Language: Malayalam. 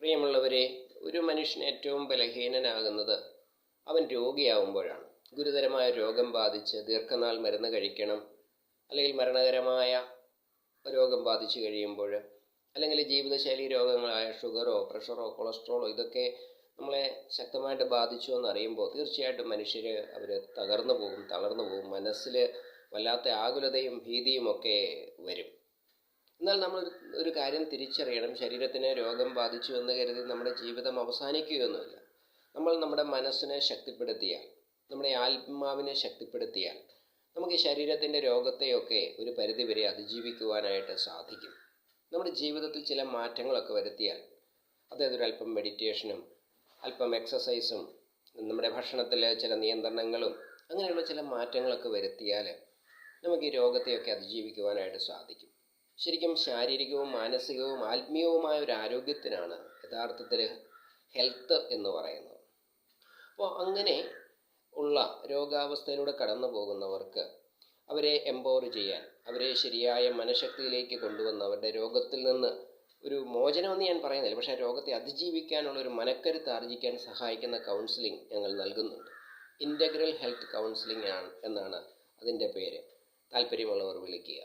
പ്രിയമുള്ളവരെ, ഒരു മനുഷ്യൻ ഏറ്റവും ബലഹീനനാകുന്നത് അവൻ രോഗിയാവുമ്പോഴാണ്. ഗുരുതരമായ രോഗം ബാധിച്ച് ദീർഘനാൾ മരുന്ന് കഴിക്കണം, അല്ലെങ്കിൽ മരണകരമായ രോഗം ബാധിച്ചു കഴിയുമ്പോൾ, അല്ലെങ്കിൽ ജീവിതശൈലി രോഗങ്ങളായ ഷുഗറോ പ്രഷറോ കൊളസ്ട്രോളോ ഇതൊക്കെ നമ്മളെ ശക്തമായിട്ട് ബാധിച്ചു എന്നറിയുമ്പോൾ തീർച്ചയായിട്ടും മനുഷ്യർ തളർന്നു പോകും. മനസ്സിൽ വല്ലാത്ത ആകുലതയും ഭീതിയും ഒക്കെ വരും. എന്നാൽ നമ്മൾ ഒരു കാര്യം തിരിച്ചറിയണം. ശരീരത്തിന് രോഗം ബാധിച്ചു എന്ന് കരുതി നമ്മുടെ ജീവിതം അവസാനിക്കുകയൊന്നുമില്ല. നമ്മൾ നമ്മുടെ മനസ്സിനെ ശക്തിപ്പെടുത്തിയാൽ, നമ്മുടെ ആത്മാവിനെ ശക്തിപ്പെടുത്തിയാൽ നമുക്ക് ഈ ശരീരത്തിൻ്റെ രോഗത്തെയൊക്കെ ഒരു പരിധിവരെ അതിജീവിക്കുവാനായിട്ട് സാധിക്കും. നമ്മുടെ ജീവിതത്തിൽ ചില മാറ്റങ്ങളൊക്കെ വരുത്തിയാൽ, അതായത് ഒരല്പം മെഡിറ്റേഷനും അല്പം എക്സസൈസും നമ്മുടെ ഭക്ഷണത്തിലെ ചില നിയന്ത്രണങ്ങളും അങ്ങനെയുള്ള ചില മാറ്റങ്ങളൊക്കെ വരുത്തിയാൽ നമുക്ക് ഈ രോഗത്തെയൊക്കെ അതിജീവിക്കുവാനായിട്ട് സാധിക്കും. ശരിക്കും ശാരീരികവും മാനസികവും ആത്മീയവുമായ ഒരു ആരോഗ്യത്തിനാണ് യഥാർത്ഥത്തിൽ ഹെൽത്ത് എന്ന് പറയുന്നത്. അപ്പോൾ അങ്ങനെ ഉള്ള രോഗാവസ്ഥയിലൂടെ കടന്നു പോകുന്നവർക്ക് അവരെ എംപവർ ചെയ്യാൻ, അവരെ ശരിയായ മനഃശക്തിയിലേക്ക് കൊണ്ടുവന്ന് അവരുടെ രോഗത്തിൽ നിന്ന് ഒരു മോചനമെന്ന് ഞാൻ പറയുന്നില്ല, പക്ഷേ രോഗത്തെ അതിജീവിക്കാനുള്ള ഒരു മനക്കരുത്ത് ആർജിക്കാൻ സഹായിക്കുന്ന കൗൺസിലിംഗ് ഞങ്ങൾ നൽകുന്നുണ്ട്. ഇൻ്റഗ്രൽ ഹെൽത്ത് കൗൺസിലിംഗ് എന്നാണ് അതിൻ്റെ പേര്. താല്പര്യമുള്ളവർ വിളിക്കുക.